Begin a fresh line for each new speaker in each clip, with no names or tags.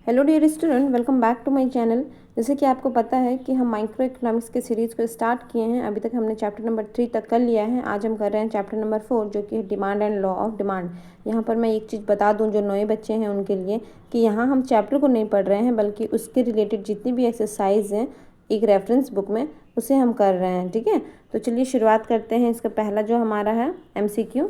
Hello dear student, welcome back to my channel. जैसे कि आपको पता है कि हम माइक्रो इकोनॉमिक्स के सीरीज़ को स्टार्ट किए हैं। अभी तक हमने चैप्टर नंबर 3 तक कर लिया है। आज हम कर रहे हैं चैप्टर नंबर 4 जो कि demand and law of demand. यहाँ पर मैं एक चीज़ बता दूँ जो नए बच्चे हैं उनके लिए कि यहाँ हम चैप्टर को नहीं पढ़ रहे हैं बल्कि उसके रिलेटेड जितनी भी एक्सरसाइज हैं एक रेफरेंस बुक में उसे हम कर रहे हैं। ठीक है, तो चलिए शुरुआत करते हैं। इसका पहला जो हमारा है MCQ।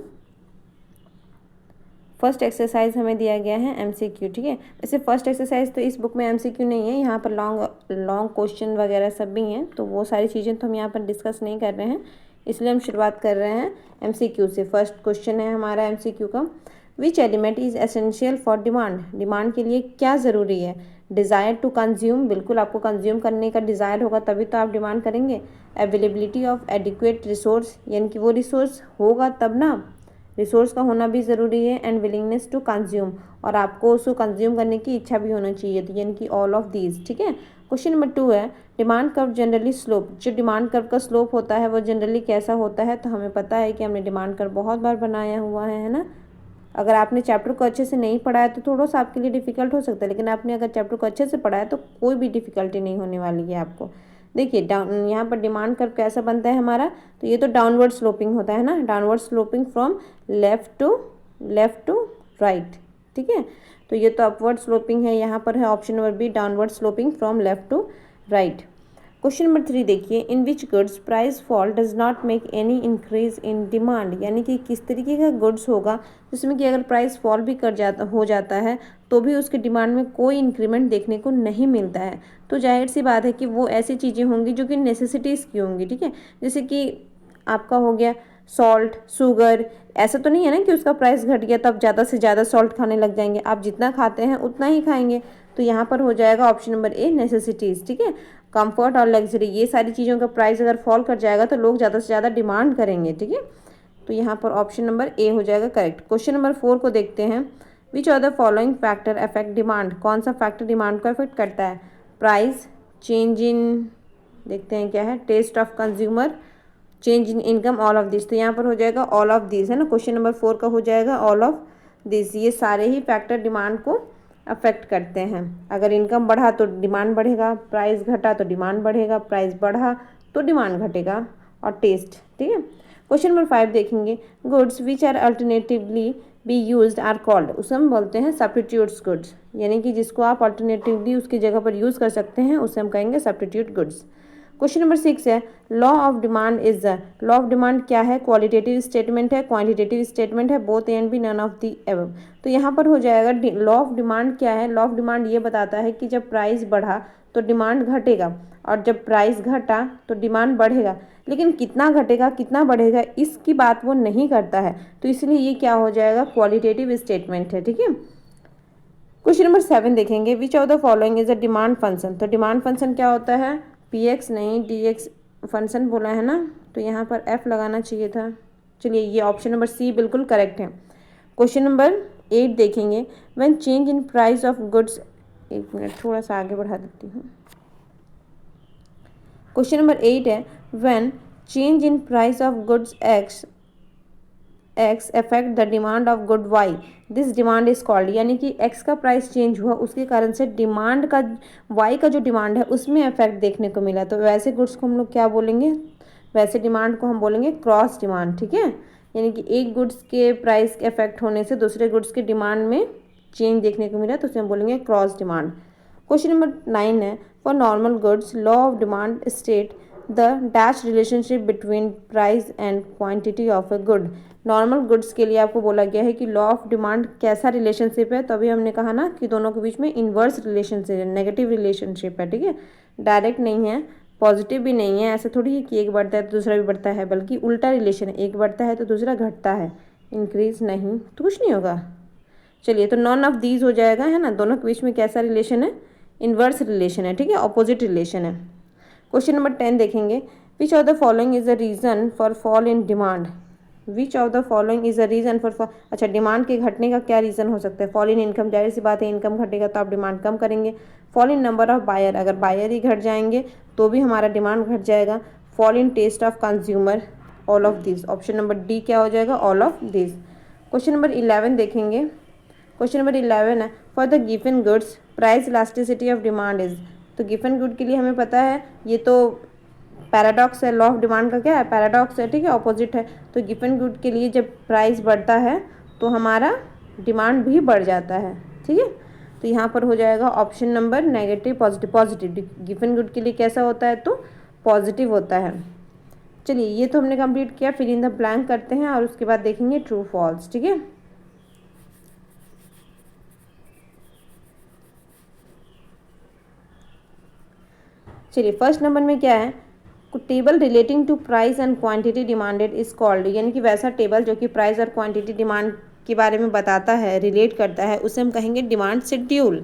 फर्स्ट एक्सरसाइज हमें दिया गया है MCQ। ठीक है, वैसे फर्स्ट एक्सरसाइज तो इस बुक में MCQ नहीं है, यहाँ पर लॉन्ग क्वेश्चन वगैरह सब भी हैं, तो वो सारी चीज़ें तो हम यहाँ पर डिस्कस नहीं कर रहे हैं, इसलिए हम शुरुआत कर रहे हैं MCQ से। फर्स्ट क्वेश्चन है हमारा MCQ का, which element is essential for demand. Demand के लिए क्या ज़रूरी है? डिज़ायर टू कंज्यूम, बिल्कुल आपको कंज्यूम करने का डिज़ायर होगा तभी तो आप डिमांड करेंगे। अवेलेबिलिटी ऑफ एडिक्वेट रिसोर्स, यानी कि वो रिसोर्स होगा तब ना, रिसोर्स का होना भी ज़रूरी है। एंड विलिंगनेस टू कंज्यूम, और आपको उसको कंज्यूम करने की इच्छा भी होना चाहिए, तो यानी कि ऑल ऑफ दीज। ठीक है, क्वेश्चन नंबर 2 है, डिमांड कर्व जनरली स्लोप। जो डिमांड कर्व का स्लोप होता है वो जनरली कैसा होता है? तो हमें पता है कि हमने डिमांड कर्व बहुत बार बनाया हुआ है ना। अगर आपने चैप्टर को अच्छे से नहीं पढ़ा है तो थोड़ा सा आपके लिए डिफिकल्ट हो सकता है, लेकिन आपने अगर चैप्टर को अच्छे से पढ़ा है तो कोई भी डिफिकल्टी नहीं होने वाली है आपको। देखिए डाउन, यहाँ पर डिमांड कर्व कैसा बनता है हमारा, तो ये तो डाउनवर्ड स्लोपिंग होता है ना, downward sloping from left to right. ठीक है, तो ये तो अपवर्ड स्लोपिंग है, यहाँ पर है option number B, downward sloping from left to right. Question number 3 देखिए, in which goods price fall does not make any increase in demand. यानी कि किस तरीके का गुड्स होगा जिसमें कि अगर प्राइस फॉल भी हो जाता है तो भी उसके डिमांड में कोई इंक्रीमेंट देखने को नहीं मिलता है। तो जाहिर सी बात है कि वो ऐसी चीज़ें होंगी जो कि नेसेसिटीज़ की होंगी। ठीक है, जैसे कि आपका हो गया सॉल्ट, शुगर। ऐसा तो नहीं है ना कि उसका प्राइस घट गया तो आप ज़्यादा से ज़्यादा सॉल्ट खाने लग जाएंगे, आप जितना खाते हैं उतना ही खाएंगे। तो यहाँ पर हो जाएगा ऑप्शन नंबर ए, नेसेसिटीज़। ठीक है, कंफर्ट और लग्जरी, ये सारी चीज़ों का प्राइस अगर फॉल कर जाएगा तो लोग ज़्यादा से ज़्यादा डिमांड करेंगे। ठीक है, तो यहाँ पर ऑप्शन नंबर ए हो जाएगा करेक्ट। क्वेश्चन नंबर 4 को देखते हैं, which are the following factor affect demand. कौन सा फैक्टर डिमांड को अफेक्ट करता है? प्राइस, चेंज इन, देखते हैं क्या है, taste of consumer, change in income, all of this. तो यहाँ पर हो जाएगा ऑल ऑफ दिस, है ना। क्वेश्चन नंबर 4 का हो जाएगा ऑल ऑफ दिस। ये सारे ही फैक्टर डिमांड को अफेक्ट करते हैं। अगर इनकम बढ़ा तो डिमांड बढ़ेगा, प्राइस घटा तो डिमांड बढ़ेगा, प्राइस बढ़ा तो डिमांड घटेगा, और टेस्ट। ठीक है, क्वेश्चन नंबर 5 देखेंगे, goods which are alternatively be used are called. उसे हम बोलते हैं सब्स्टिट्यूट्स गुड्स, यानी कि जिसको आप अल्टरनेटिवली उसकी जगह पर यूज़ कर सकते हैं उसे हम कहेंगे सब्स्टिट्यूट गुड्स। क्वेश्चन नंबर 6 है, law of demand is the. Law of demand क्या है? क्वालिटेटिव स्टेटमेंट है, क्वांटिटेटिव स्टेटमेंट है, both A and B, none of the above. तो यहाँ पर हो जाएगा लॉ ऑफ डिमांड क्या है? लॉ ऑफ डिमांड ये बताता है कि जब प्राइस बढ़ा तो डिमांड घटेगा, और जब प्राइस घटा तो डिमांड बढ़ेगा, लेकिन कितना घटेगा कितना बढ़ेगा इसकी बात वो नहीं करता है, तो इसलिए ये क्या हो जाएगा? क्वालिटेटिव स्टेटमेंट है। ठीक है, क्वेश्चन नंबर 7 देखेंगे, which of the following is a demand function. तो डिमांड फंक्शन क्या होता है? PX नहीं DX फंक्शन बोला है ना, तो यहाँ पर F लगाना चाहिए था। चलिए, ये ऑप्शन नंबर सी बिल्कुल करेक्ट है। क्वेश्चन नंबर 8 देखेंगे, when change in price of goods. एक मिनट, थोड़ा सा आगे बढ़ा देती हूँ। क्वेश्चन नंबर 8 है, when change in price of goods X affect the demand of good Y, this demand is called. यानी कि X का प्राइस चेंज हुआ, उसके कारण से डिमांड का, Y का जो डिमांड है उसमें इफेक्ट देखने को मिला, तो वैसे गुड्स को हम लोग क्या बोलेंगे? वैसे डिमांड को हम बोलेंगे क्रॉस डिमांड। ठीक है, यानी कि एक गुड्स के प्राइस के इफेक्ट होने से दूसरे गुड्स के डिमांड में चेंज देखने को मिला, तो उसे हम बोलेंगे क्रॉस डिमांड। क्वेश्चन नंबर 9 है, for normal goods law of demand state the dash relationship between price and quantity of a good. Normal goods के लिए आपको बोला गया है कि लॉ ऑफ डिमांड कैसा रिलेशनशिप है, तो अभी हमने कहा ना कि दोनों के बीच में इन्वर्स रिलेशनशिप है, नेगेटिव रिलेशनशिप है। ठीक है, डायरेक्ट नहीं है, पॉजिटिव भी नहीं है, ऐसा थोड़ी है कि एक बढ़ता है तो दूसरा भी बढ़ता है, बल्कि उल्टा रिलेशन है, एक बढ़ता है तो दूसरा घटता है, इंक्रीज नहीं, तो कुछ नहीं होगा। चलिए, तो नॉन ऑफ दीज हो जाएगा, है ना। दोनों के बीच में कैसा रिलेशन है? इन्वर्स रिलेशन है। ठीक है, ऑपोजिट रिलेशन है। क्वेश्चन नंबर 10 देखेंगे, which of the following is the reason for fall in demand. Which of the following is the reason for अच्छा, डिमांड के घटने का क्या रीज़न हो सकता है? फॉल इन इनकम, जाहिर सी बात है इनकम घटेगा तो आप डिमांड कम करेंगे। Fall in number of buyer, अगर बायर ही घट जाएंगे तो भी हमारा डिमांड घट जाएगा। Fall in taste of consumer, all of this. Option number D क्या हो जाएगा? All of this. Question number 11 देखेंगे, क्वेश्चन नंबर 11 है, for the given goods price elasticity of demand is. तो गिवन गुड के लिए हमें पता है ये तो पैराडॉक्स है, लॉ ऑफ डिमांड का क्या है, पैराडॉक्स है, ठीक है, ऑपोजिट है। तो गिवन गुड के लिए जब प्राइस बढ़ता है तो हमारा डिमांड भी बढ़ जाता है, ठीक है। तो यहाँ पर हो जाएगा option number negative positive. Positive given good के लिए कैसा होता है, तो पॉजिटिव होता है। चलिए ये तो हमने कंप्लीट किया, फिल इन द ब्लैंक करते हैं और उसके बाद देखेंगे ट्रू फॉल्स, ठीक है। चलिए फर्स्ट नंबर में क्या है, table relating to price and quantity demanded is called, यानी कि वैसा टेबल जो कि प्राइस और क्वांटिटी डिमांड के बारे में बताता है, रिलेट करता है, उसे हम कहेंगे डिमांड शेड्यूल।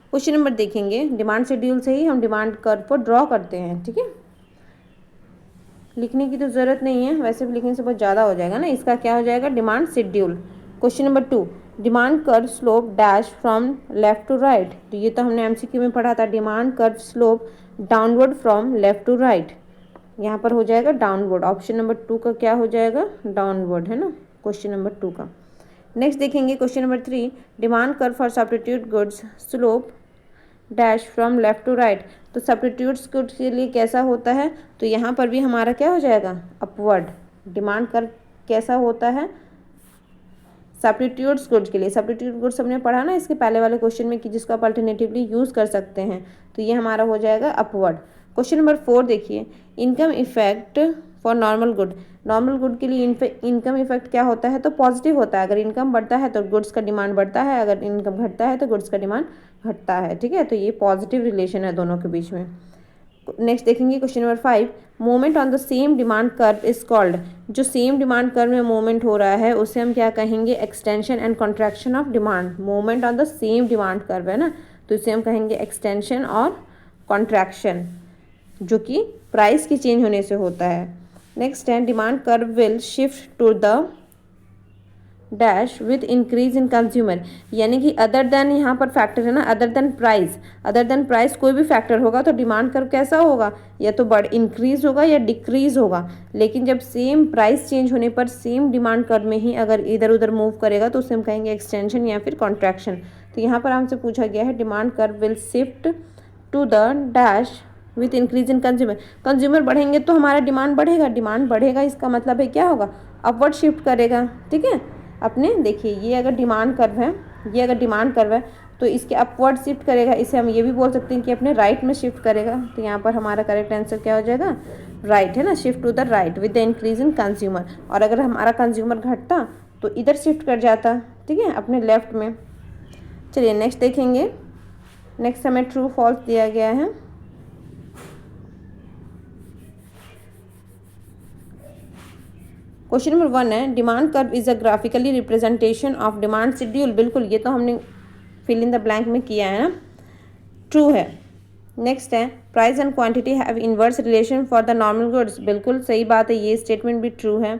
क्वेश्चन नंबर देखेंगे, डिमांड शेड्यूल से ही हम डिमांड कर्व को ड्रॉ करते हैं, ठीक है। लिखने की तो ज़रूरत नहीं है, वैसे भी लिखने से बहुत ज़्यादा हो जाएगा ना, इसका क्या हो जाएगा, demand schedule. Question number 2, demand curve slope dash from left to right. तो ये तो हमने एमसीक्यू में पढ़ा था, demand curve slope downward from left to right. यहाँ पर हो जाएगा डाउनवर्ड। ऑप्शन नंबर 2 का क्या हो जाएगा, डाउनवर्ड, है ना, क्वेश्चन नंबर 2 का। नेक्स्ट देखेंगे question number 3, demand curve for substitute goods slope dash from left to right. तो सब्स्टिट्यूट्स गुड्स के लिए कैसा होता है, तो यहाँ पर भी हमारा क्या हो जाएगा, अपवर्ड। डिमांड कर्व कैसा होता है सब्स्टिट्यूट्स गुड्स के लिए, सब्स्टिट्यूट गुड्स हमने पढ़ा ना इसके पहले वाले क्वेश्चन में कि जिसको आप अल्टरनेटिवली यूज़ कर सकते हैं, तो ये हमारा हो जाएगा अपवर्ड। क्वेश्चन नंबर 4 देखिए, income effect for normal good. Normal good के लिए इनकम इफेक्ट क्या होता है, तो पॉजिटिव होता है। अगर इनकम बढ़ता है तो गुड्स का डिमांड बढ़ता है, अगर इनकम घटता है तो गुड्स का डिमांड घटता है, ठीक है। तो ये पॉजिटिव रिलेशन है दोनों के बीच में। नेक्स्ट देखेंगे question number 5, movement on the same demand curve is called. जो सेम डिमांड कर्व में मूवमेंट हो रहा है उसे हम क्या कहेंगे, extension and contraction of demand. Movement on the same demand curve है ना, तो इसे हम कहेंगे एक्सटेंशन और कॉन्ट्रैक्शन, जो कि प्राइस की चेंज होने से होता है। नेक्स्ट है, demand curve will shift to the dash with increase in consumer, यानी कि अदर देन, यहाँ पर फैक्टर है ना, other than price. Other than price कोई भी फैक्टर होगा तो डिमांड कर्व कैसा होगा, या तो इंक्रीज होगा या डिक्रीज होगा। लेकिन जब सेम प्राइस चेंज होने पर सेम डिमांड कर्व में ही अगर इधर उधर मूव करेगा तो उसे हम कहेंगे एक्सटेंशन या फिर कॉन्ट्रैक्शन। तो यहाँ पर हमसे पूछा गया है, demand curve will shift to the dash with increase in consumer. Consumer बढ़ेंगे तो हमारा डिमांड बढ़ेगा, डिमांड बढ़ेगा इसका मतलब है क्या होगा, अपवर्ड शिफ्ट करेगा, ठीक है। अपने देखिए ये अगर डिमांड कर्व है, ये अगर डिमांड कर्व है तो इसके अपवर्ड शिफ्ट करेगा, इसे हम ये भी बोल सकते हैं कि अपने राइट में शिफ्ट करेगा। तो यहाँ पर हमारा करेक्ट आंसर क्या हो जाएगा, राइट, है ना, shift to the right with the increase in consumer. और अगर हमारा कंज्यूमर घटता तो इधर शिफ्ट कर जाता, ठीक है, अपने लेफ्ट में। चलिए नेक्स्ट देखेंगे, नेक्स्ट हमें ट्रू फॉल्स दिया गया है। क्वेश्चन नंबर 1 है, demand curve is a graphically representation of demand schedule. बिल्कुल, ये तो हमने फिल इन द ब्लैंक में किया है ना, ट्रू है। नेक्स्ट है, price and quantity have inverse relation for the normal goods. बिल्कुल सही बात है, ये स्टेटमेंट भी ट्रू है।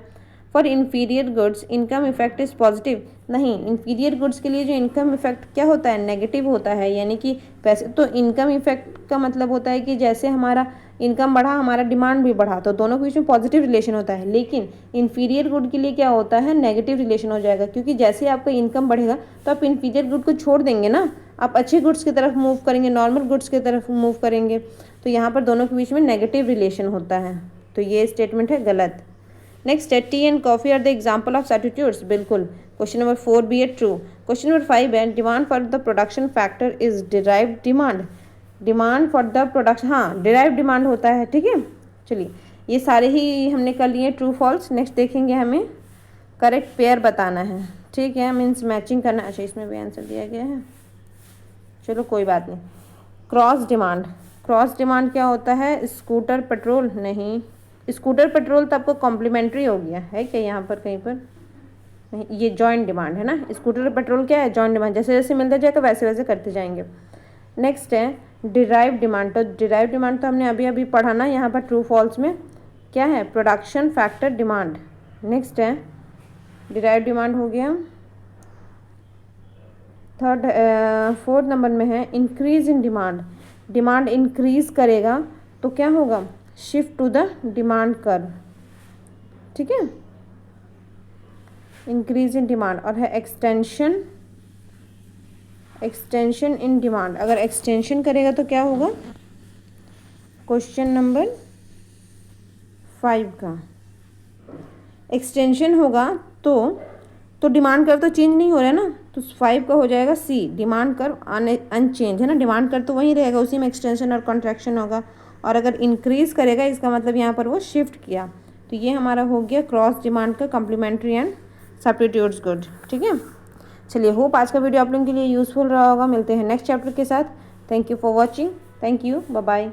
For inferior goods income effect is positive. नहीं, इन्फीरियर गुड्स के लिए जो इनकम इफेक्ट क्या होता है, नेगेटिव होता है। यानी कि वैसे तो इनकम इफेक्ट का मतलब होता है कि जैसे हमारा इनकम बढ़ा हमारा डिमांड भी बढ़ा, तो दोनों के बीच में पॉजिटिव रिलेशन होता है। लेकिन इन्फीरियर गुड के लिए क्या होता है, नेगेटिव रिलेशन हो जाएगा, क्योंकि जैसे आपका इनकम बढ़ेगा तो आप इन्फीरियर गुड को छोड़ देंगे ना, आप अच्छे गुड्स की तरफ मूव करेंगे, नॉर्मल गुड्स की तरफ मूव करेंगे। तो यहाँ पर दोनों के बीच में नेगेटिव रिलेशन होता है, तो ये स्टेटमेंट है गलत। नेक्स्ट है, tea and coffee are the example of substitutes. बिल्कुल, क्वेश्चन नंबर 4 भी है ट्रू। क्वेश्चन नंबर 5 है, demand for the production factor is derived demand. Demand for the production, हाँ, डिराइव डिमांड होता है, ठीक है। चलिए ये सारे ही हमने कर लिए ट्रू फॉल्स। नेक्स्ट देखेंगे, हमें करेक्ट पेयर बताना है, ठीक है, मीन्स मैचिंग करना। अच्छा, इसमें भी आंसर दिया गया है, चलो कोई बात नहीं। क्रॉस डिमांड, क्रॉस डिमांड क्या होता है, स्कूटर पेट्रोल। नहीं, स्कूटर पेट्रोल तो आपको कॉम्प्लीमेंट्री हो गया है क्या यहाँ पर कहीं पर, नहीं, ये जॉइंट डिमांड है ना। स्कूटर पेट्रोल क्या है, जॉइंट डिमांड, जैसे जैसे मिलता जाएगा वैसे वैसे करते जाएंगे। नेक्स्ट है डिराइव डिमांड। तो डिराइव डिमांड तो हमने अभी अभी पढ़ा ना, यहाँ पर ट्रू फॉल्स में क्या है, प्रोडक्शन फैक्टर डिमांड। नेक्स्ट है डिराइव डिमांड हो गया। फोर्थ नंबर में है increase in demand. Demand increase करेगा तो क्या होगा, shift to the demand curve, ठीक है, इंक्रीज इन डिमांड। और है एक्सटेंशन एक्सटेंशन इन डिमांड, अगर एक्सटेंशन करेगा तो क्या होगा, क्वेश्चन नंबर 5 का एक्सटेंशन होगा तो डिमांड कर तो चेंज नहीं हो रहा है ना, तो 5 का हो जाएगा सी, डिमांड कर अनचेंज है ना, डिमांड कर तो वहीं रहेगा, उसी में एक्सटेंशन और कॉन्ट्रैक्शन होगा, और अगर इंक्रीज़ करेगा इसका मतलब यहाँ पर वो शिफ्ट किया। तो ये हमारा हो गया क्रॉस डिमांड का कम्प्लीमेंट्री एंड सब्स्टिट्यूट्स गुड। ठीक है, चलिए होप आज का वीडियो आप लोगों के लिए यूज़फुल रहा होगा। मिलते हैं नेक्स्ट चैप्टर के साथ। Thank you for watching, thank you, bye bye.